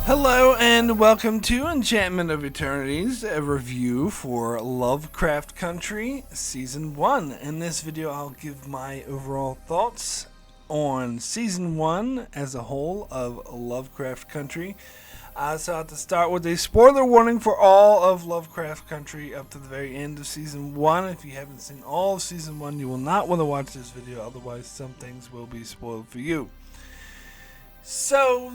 Hello and welcome to Enchantment of Eternities, a review for Lovecraft Country Season 1. In this video I'll give my overall thoughts on Season 1 as a whole of Lovecraft Country. So I have to start with a spoiler warning for all of Lovecraft Country up to the very end of Season 1. If you haven't seen all of Season 1, you will not want to watch this video, otherwise some things will be spoiled for you. So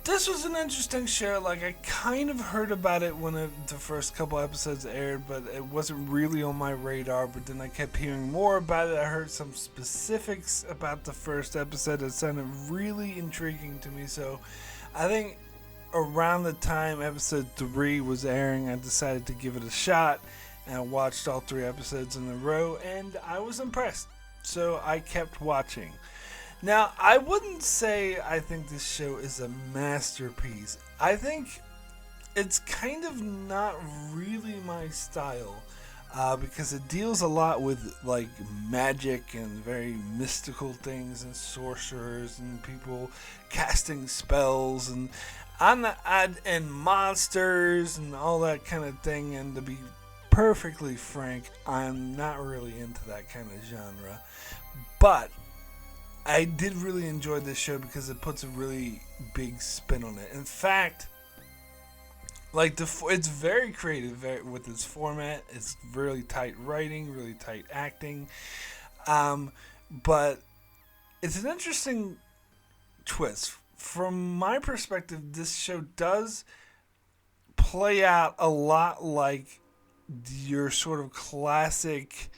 this was an interesting show. Like, I kind of heard about it when the first couple episodes aired, but it wasn't really on my radar. But then I kept hearing more about it. I heard some specifics about the first episode that sounded really intriguing to me. So I think around the time episode 3 was airing, I decided to give it a shot. And I watched all 3 episodes in a row, and I was impressed. So I kept watching. Now, I wouldn't say I think this show is a masterpiece. I think it's kind of not really my style, because it deals a lot with like magic and very mystical things and sorcerers and people casting spells and and monsters and all that kind of thing. And to be perfectly frank, I'm not really into that kind of genre, but I did really enjoy this show because it puts a really big spin on it. In fact, like it's very creative with its format. It's really tight writing, really tight acting, but it's an interesting twist. From my perspective, this show does play out a lot like your sort of classic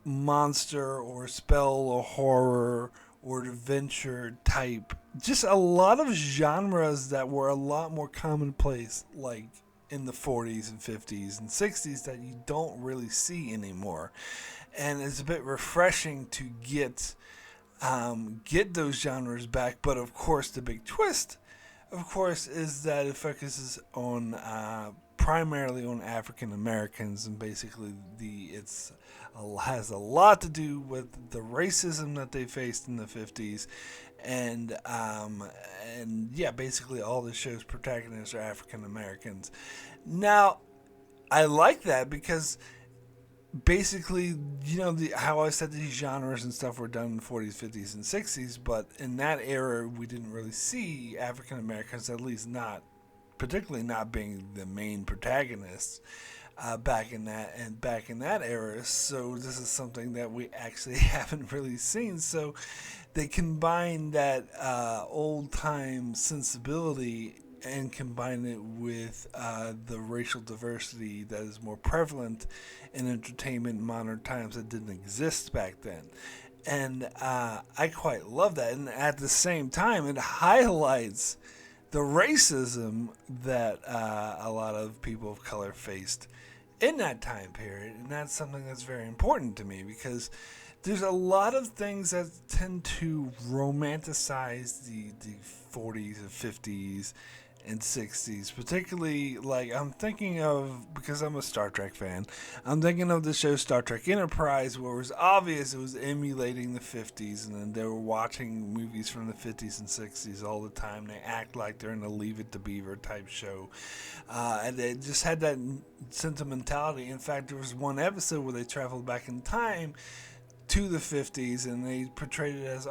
monster or spell or horror or adventure type, just a lot of genres that were a lot more commonplace like in the 40s and 50s and 60s that you don't really see anymore. And it's a bit refreshing to get those genres back. But of course the big twist, of course, is that it focuses on primarily on African Americans, and basically it's has a lot to do with the racism that they faced in the 50s, and yeah, basically all the show's protagonists are African Americans. Now, I like that because basically, you know, how I said these genres and stuff were done in the 40s, 50s, and 60s, but in that era we didn't really see African Americans, at least not particularly not being the main protagonists back in that era. So this is something that we actually haven't really seen. So they combine that old time sensibility and combine it with the racial diversity that is more prevalent in entertainment in modern times that didn't exist back then. And I quite love that. And at the same time, it highlights the racism that a lot of people of color faced in that time period. And that's something that's very important to me, because there's a lot of things that tend to romanticize the 40s and 50s and 60s, particularly, like, I'm thinking of, because I'm a Star Trek fan, I'm thinking of the show Star Trek Enterprise, where it was obvious it was emulating the 50s, and then they were watching movies from the 50s and 60s all the time. They act like they're in a Leave It to Beaver type show, and they just had that sentimentality. In fact, there was one episode where they traveled back in time to the 50s, and they portrayed it as, they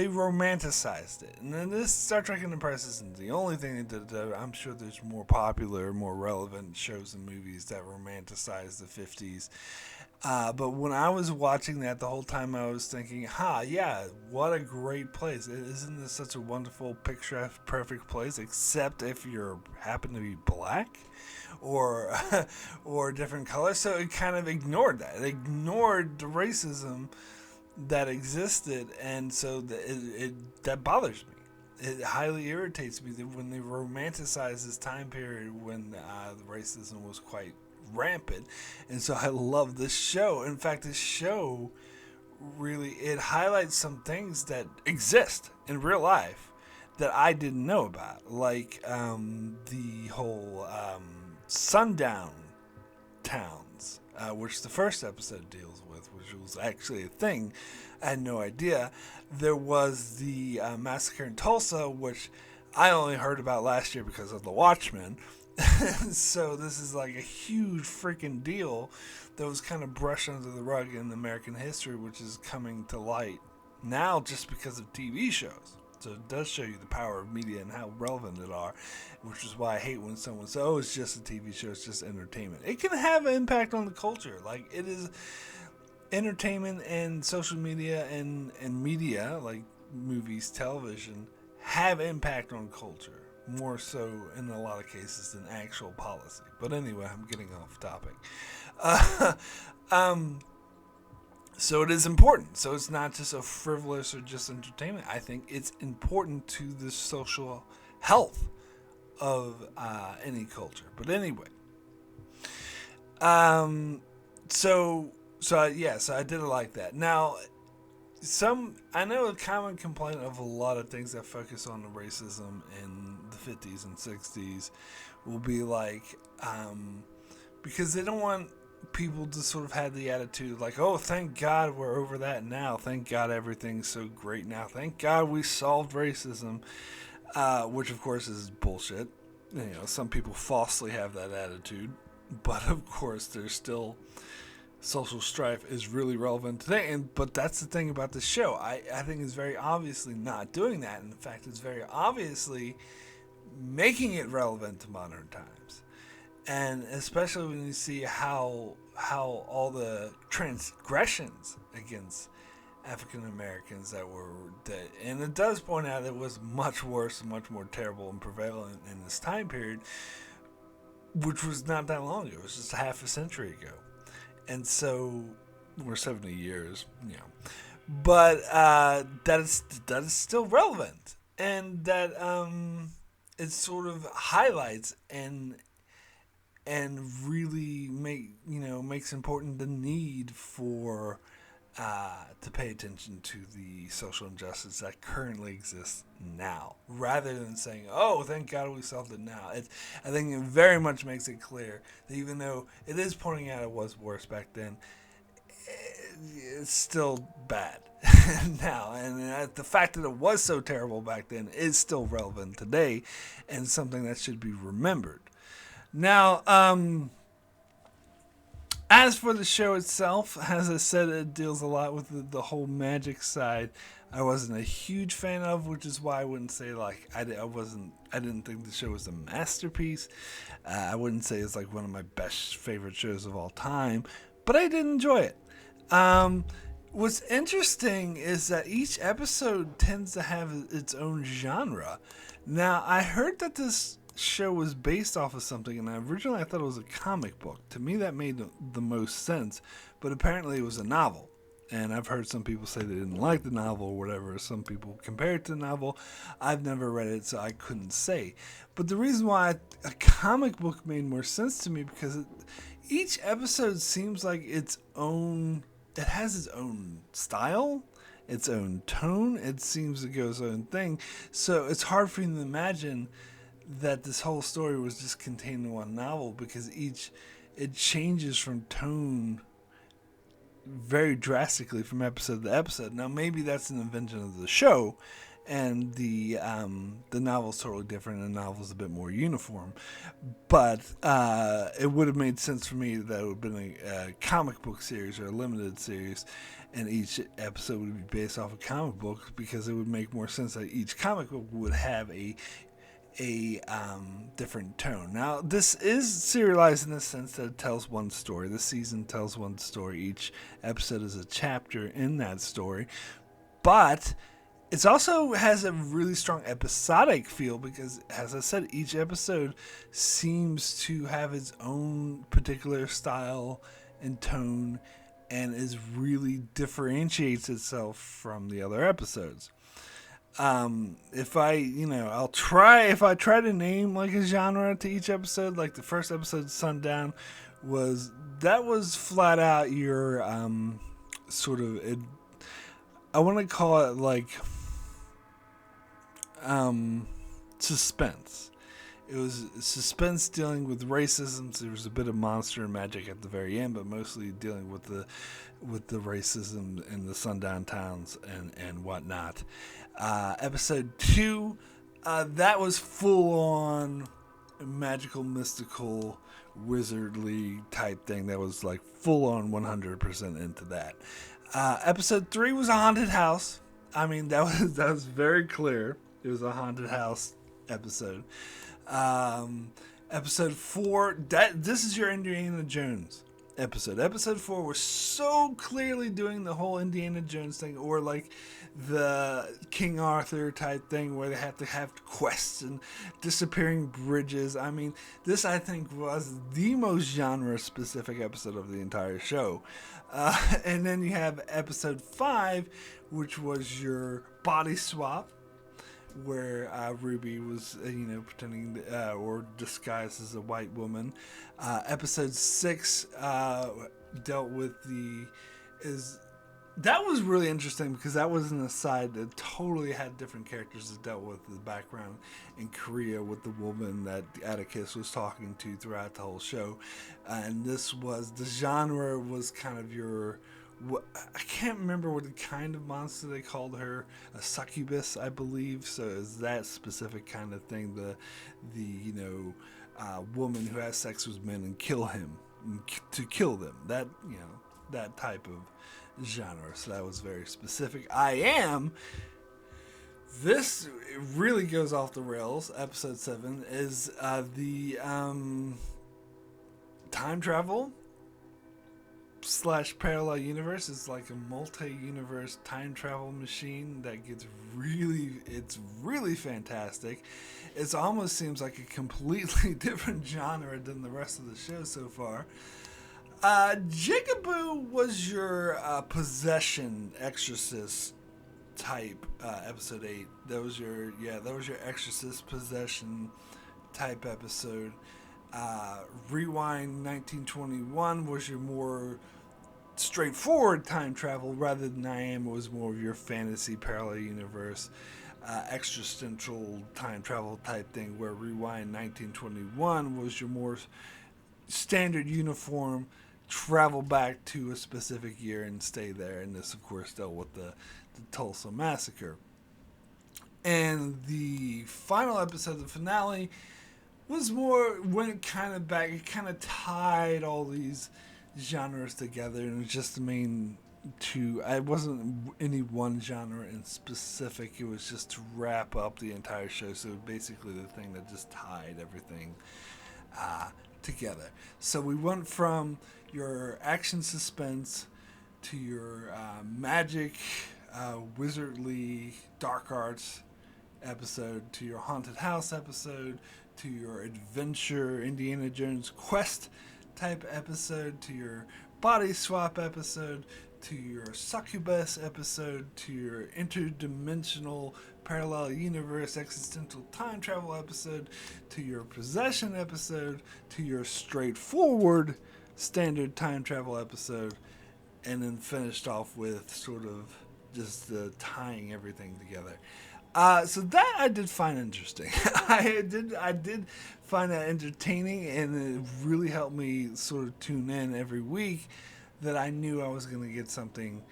romanticized it. And then this Star Trek Enterprise isn't the only thing they did. I'm sure there's more popular, more relevant shows and movies that romanticize the 50s. But when I was watching that, the whole time I was thinking, yeah, what a great place. Isn't this such a wonderful, picture perfect place, except if you happen to be black or or different color. So it kind of ignored that. It ignored the racism that existed, and so that bothers me. It highly irritates me that when they romanticize this time period when the racism was quite rampant. And so I love this show. In fact, this show really, it highlights some things that exist in real life that I didn't know about, like the whole sundown towns, which the first episode deals with, which was actually a thing. I had no idea. There was the massacre in Tulsa, which I only heard about last year because of The Watchmen. So this is like a huge freaking deal that was kind of brushed under the rug in American history, which is coming to light now just because of TV shows. So it does show you the power of media and how relevant it are, which is why I hate when someone says, "Oh, it's just a TV show, it's just entertainment." It can have an impact on the culture. Like, it is entertainment, and social media and media, like movies, television, have impact on culture. More so in a lot of cases than actual policy. But anyway, I'm getting off topic. Uh, um, So it is important. So it's not just a frivolous or just entertainment. I think it's important to the social health of any culture. But anyway, so I did like that. Now, I know a common complaint of a lot of things that focus on the racism in the 50s and 60s will be like, because they don't want people to sort of have the attitude like, oh, thank God we're over that now. Thank God everything's so great now. Thank God we solved racism, which of course is bullshit. You know, some people falsely have that attitude, but of course there's still social strife is really relevant today. But that's the thing about the show. I think it's very obviously not doing that. In fact, it's very obviously making it relevant to modern times. And especially when you see how all the transgressions against African Americans and it does point out it was much worse and much more terrible and prevalent in this time period, which was not that long ago. It was just half a century ago. And so we're 70 years, you know. But that is still relevant, and that it sort of highlights and really makes important the need for to pay attention to the social injustice that currently exists now, rather than saying, "Oh, thank God we solved it now." I think it very much makes it clear that even though it is pointing out it was worse back then, it's still bad now, and the fact that it was so terrible back then is still relevant today, and something that should be remembered. Now, as for the show itself, as I said, it deals a lot with the whole magic side. I wasn't a huge fan of, which is why I wouldn't say like I didn't think the show was a masterpiece. I wouldn't say it's like one of my best favorite shows of all time, but I did enjoy it. What's interesting is that each episode tends to have its own genre. Now, I heard that this show was based off of something, and originally I thought it was a comic book. To me, that made the most sense, but apparently it was a novel. And I've heard some people say they didn't like the novel or whatever. Some people compare it to the novel. I've never read it, so I couldn't say. But the reason why a comic book made more sense to me, because each episode seems like its own. It has its own style, its own tone. It seems to go its own thing. So it's hard for you to imagine that this whole story was just contained in one novel, because it changes from tone very drastically from episode to episode. Now, maybe that's an invention of the show, and the novel's totally different, and the novel's a bit more uniform. But it would have made sense for me that it would have been a comic book series or a limited series, and each episode would be based off a comic book, because it would make more sense that each comic book would have a different tone. Now, this is serialized in the sense that it tells one story. The season tells one story. Each episode is a chapter in that story. But it also has a really strong episodic feel, because, as I said, each episode seems to have its own particular style and tone, and really differentiates itself from the other episodes. If I try to name like a genre to each episode, like the first episode, Sundown, was flat out your sort of it. I want to call it like suspense. It was suspense dealing with racism. So there was a bit of monster and magic at the very end, but mostly dealing with the racism in the sundown towns and whatnot. Episode 2 That was full on magical, mystical, wizardly type thing. That was like full on 100% into that. Episode 3 was a haunted house. I mean, that was very clear. It was a haunted house episode. Um, Episode 4, this is your Indiana Jones episode. Episode 4 was so clearly doing the whole Indiana Jones thing, or like the King Arthur type thing where they have to have quests and disappearing bridges. I mean, this I think was the most genre specific episode of the entire show. And then you have episode 5, which was your body swap, where Ruby was, pretending or disguised as a white woman. Episode 6 dealt with that was really interesting because that was an aside that totally had different characters that dealt with the background in Korea with the woman that Atticus was talking to throughout the whole show. And this was, the genre was kind of I can't remember what kind of monster they called her, a succubus, I believe. So it's that specific kind of thing. The woman who has sex with men and kill him, to kill them. That type of genre. So that was very specific. This really goes off the rails. Episode 7 is the time travel / parallel universe. Is like a multi-universe time travel machine that it's really fantastic. It almost seems like a completely different genre than the rest of the show so far. Jigaboo was your possession exorcist type episode 8. That was your exorcist possession type episode. Rewind 1921 was your more straightforward time travel, rather than I Am was more of your fantasy parallel universe existential time travel type thing, where Rewind 1921 was your more standard uniform travel back to a specific year and stay there. And this of course dealt with the Tulsa massacre. And the final episode, the finale, was more, went kind of back, it kind of tied all these genres together, and it was just the main two. I wasn't any one genre in specific, it was just to wrap up the entire show. So basically the thing that just tied everything together. So we went from your action suspense to your magic, wizardly, dark arts episode, to your haunted house episode, to your adventure Indiana Jones quest type episode, to your body swap episode, to your succubus episode, to your interdimensional parallel universe existential time travel episode, to your possession episode, to your straightforward standard time travel episode, and then finished off with sort of just tying everything together. So that I did find interesting. I did find that entertaining, and it really helped me sort of tune in every week, that I knew I was going to get something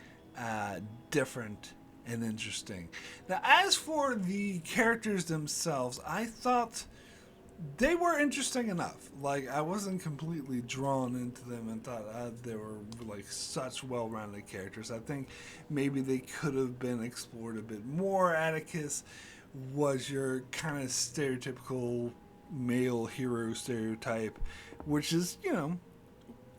different and interesting. Now, as for the characters themselves, I thought they were interesting enough. Like, I wasn't completely drawn into them and thought they were like such well-rounded characters. I think maybe they could have been explored a bit more. Atticus was your kind of stereotypical male hero stereotype, which is,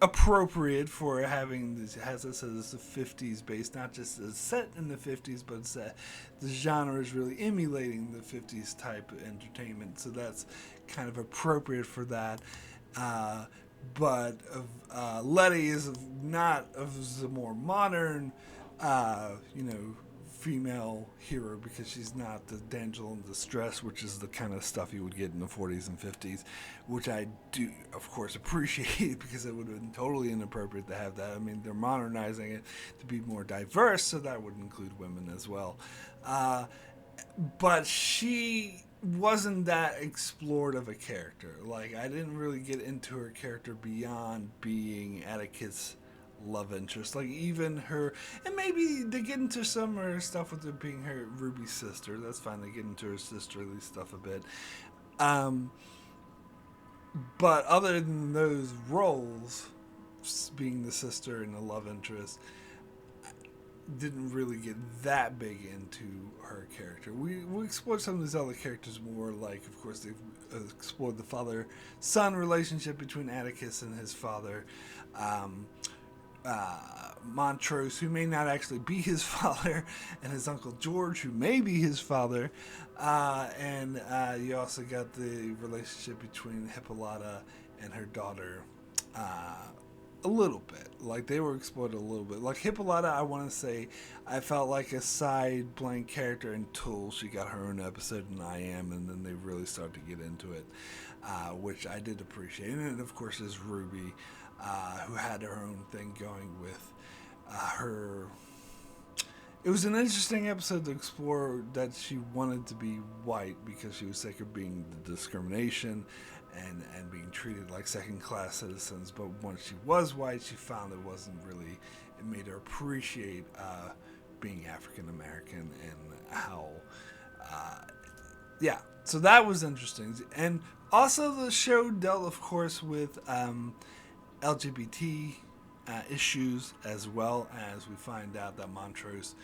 appropriate for having this, as I said, it's a 50s based, not just set in the 50s, but the genre is really emulating the 50s type of entertainment, so that's kind of appropriate for that. But Letty is not of the more modern, female hero, because she's not the damsel in distress, which is the kind of stuff you would get in the 40s and 50s, which I do, of course, appreciate, because it would have been totally inappropriate to have that. I mean, they're modernizing it to be more diverse, so that would include women as well. But she wasn't that explored of a character. Like, I didn't really get into her character beyond being Atticus' love interest. Like even her, and maybe they get into some of her stuff with it being her Ruby's sister. That's fine. They get into her sisterly stuff a bit. Um, but other than those roles, being the sister and the love interest, didn't really get that big into her character. We explored some of these other characters more, like, of course, they've explored the father-son relationship between Atticus and his father. Um, Montrose, who may not actually be his father, and his uncle George, who may be his father. And you also got the relationship between Hippolyta and her daughter. A little bit. Like, they were explored a little bit. Like, Hippolyta, I want to say, I felt like a side blank character until she got her own episode in I Am, and then they really started to get into it, which I did appreciate. And then, of course, there's Ruby, who had her own thing going with her. It was an interesting episode to explore that she wanted to be white because she was sick of being the discrimination and being treated like second-class citizens. But once she was white, she found it wasn't really. It made her appreciate being African American and how. Yeah, so that was interesting. And also the show dealt, of course, with LGBT issues, as well as we find out that Montrose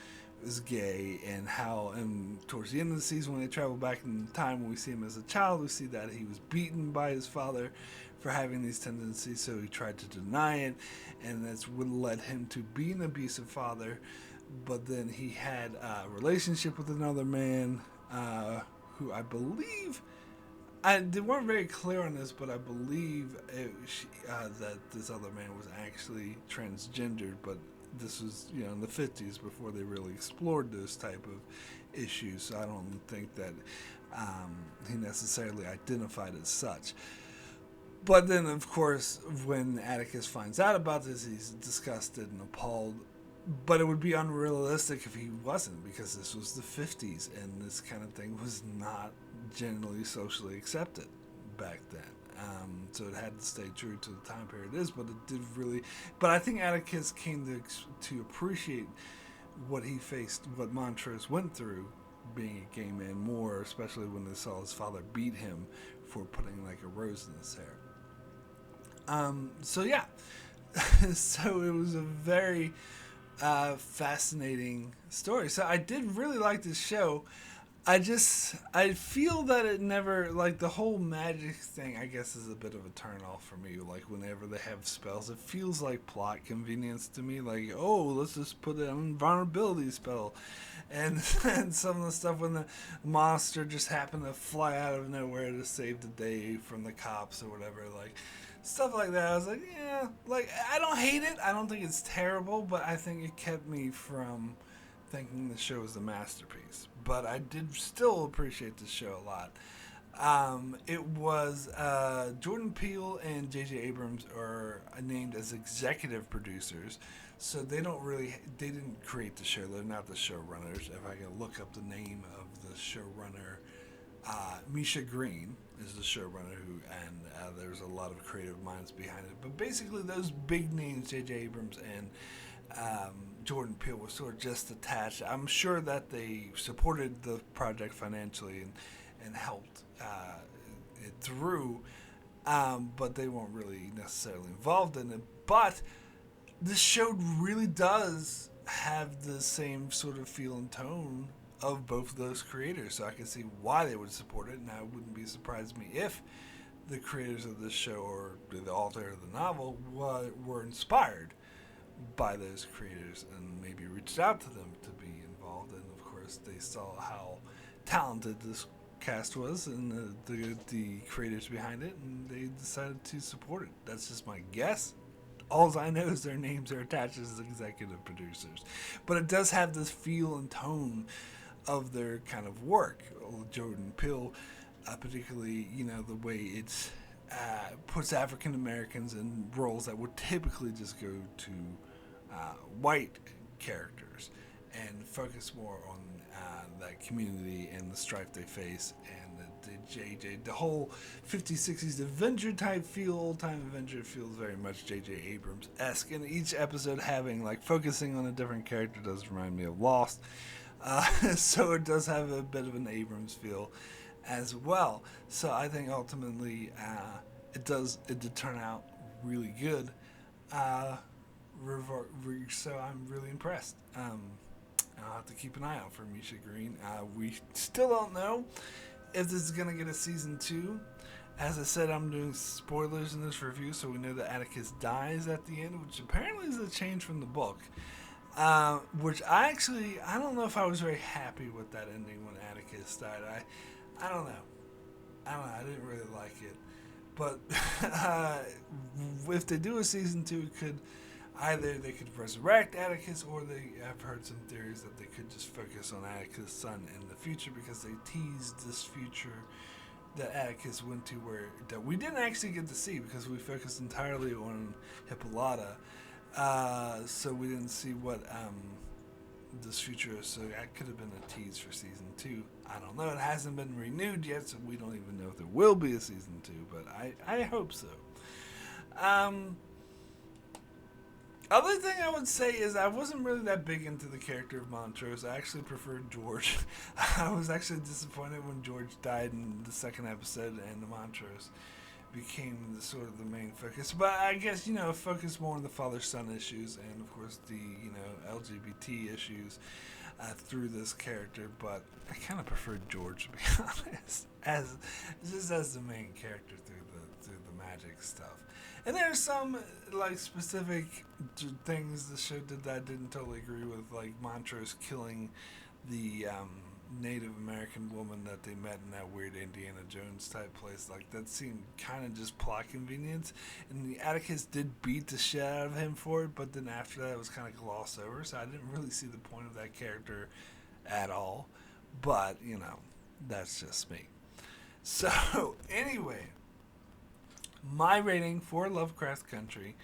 is gay, and how, and towards the end of the season when they travel back in time, when we see him as a child, we see that he was beaten by his father for having these tendencies, so he tried to deny it, and that's what led him to be an abusive father. But then he had a relationship with another man, who I believe, they weren't very clear on this, but I believe that this other man was actually transgendered, but this was, in the 50s before they really explored those type of issues, so I don't think that he necessarily identified as such. But then, of course, when Atticus finds out about this, he's disgusted and appalled. But it would be unrealistic if he wasn't, because this was the 50s, and this kind of thing was not generally socially accepted back then. So it had to stay true to the time period it is, but it did really. But I think Atticus came to appreciate what he faced, what Montrose went through being a gay man more, especially when they saw his father beat him for putting like a rose in his hair. So yeah, so it was a very fascinating story. So I did really like this show. I feel that it never, like, the whole magic thing, I guess, is a bit of a turn off for me. Like, whenever they have spells, it feels like plot convenience to me. Like, oh, let's just put an invulnerability spell. And some of the stuff when the monster just happened to fly out of nowhere to save the day from the cops or whatever. Like, stuff like that. I was like, yeah, like, I don't hate it. I don't think it's terrible, but I think it kept me from thinking the show was a masterpiece. But I did still appreciate the show a lot. It was Jordan Peele and J.J. Abrams are named as executive producers, so they didn't create the show. They're not the showrunners. If I can look up the name of the showrunner, Misha Green is the showrunner, and there's a lot of creative minds behind it. But basically, those big names, J.J. Abrams and Jordan Peele, was sort of just attached. I'm sure that they supported the project financially and helped it through, but they weren't really necessarily involved in it. But this show really does have the same sort of feel and tone of both of those creators, so I can see why they would support it, and I wouldn't be surprised me if the creators of this show or the author of the novel were inspired by those creators and maybe reached out to them to be involved. And of course they saw how talented this cast was and the creators behind it, and they decided to support it. That's just my guess. All I know is their names are attached as executive producers, but it does have this feel and tone of their kind of work. Jordan Peele, particularly, the way it's puts African Americans in roles that would typically just go to white characters, and focus more on that community and the strife they face, and the whole 50s, 60s adventure type feel, old time adventure feels very much J.J. Abrams-esque, and each episode having, like, focusing on a different character does remind me of Lost, so it does have a bit of an Abrams feel as well. So I think ultimately it did turn out really good. So I'm really impressed. I'll have to keep an eye out for Misha Green. We still don't know if this is going to get a season 2. As I said, I'm doing spoilers in this review, so we know that Atticus dies at the end, which apparently is a change from the book. Which I don't know if I was very happy with that ending when Atticus died. I don't know. I didn't really like it. But if they do a season 2, they could resurrect Atticus, or I've heard some theories that they could just focus on Atticus' son in the future, because they teased this future that Atticus went to that we didn't actually get to see because we focused entirely on Hippolyta. So we didn't see what this future is. So that could have been a tease for season 2. I don't know. It hasn't been renewed yet, so we don't even know if there will be a season 2. But I hope so. Other thing I would say is I wasn't really that big into the character of Montrose. I actually preferred George. I was actually disappointed when George died in the second episode and Montrose became the main focus. But I guess, focus more on the father-son issues and, of course, the, LGBT issues through this character. But I kind of preferred George, to be honest, as the main character through the magic stuff. And there's some, specific things the show did that I didn't totally agree with, like Montrose killing the Native American woman that they met in that weird Indiana Jones type place. Like, that seemed kind of just plot convenience. And the Atticus did beat the shit out of him for it, but then after that it was kind of glossed over, so I didn't really see the point of that character at all. But, that's just me. So, anyway, my rating for Lovecraft Country,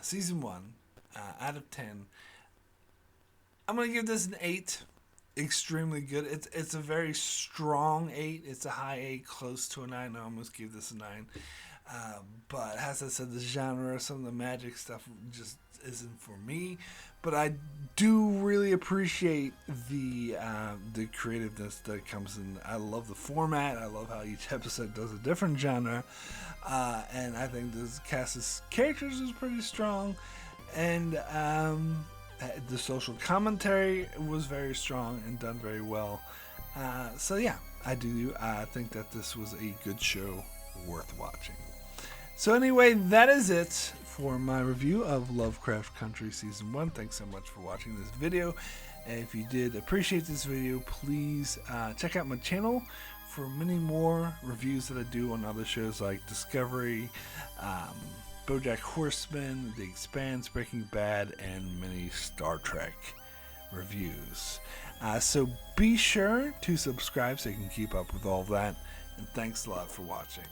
Season 1, out of 10, I'm going to give this an 8. Extremely good. It's a very strong 8. It's a high 8, close to a 9. I almost give this a 9. But as I said, the genre, some of the magic stuff just isn't for me. But I do really appreciate the creativeness that comes in. I love the format. I love how each episode does a different genre. And I think this cast of characters is pretty strong. And the social commentary was very strong and done very well. So yeah, I think that this was a good show worth watching. So anyway, that is it for my review of Lovecraft Country Season 1. Thanks so much for watching this video. And if you did appreciate this video, please check out my channel for many more reviews that I do on other shows like Discovery, BoJack Horseman, The Expanse, Breaking Bad, and many Star Trek reviews. So be sure to subscribe so you can keep up with all of that. And thanks a lot for watching.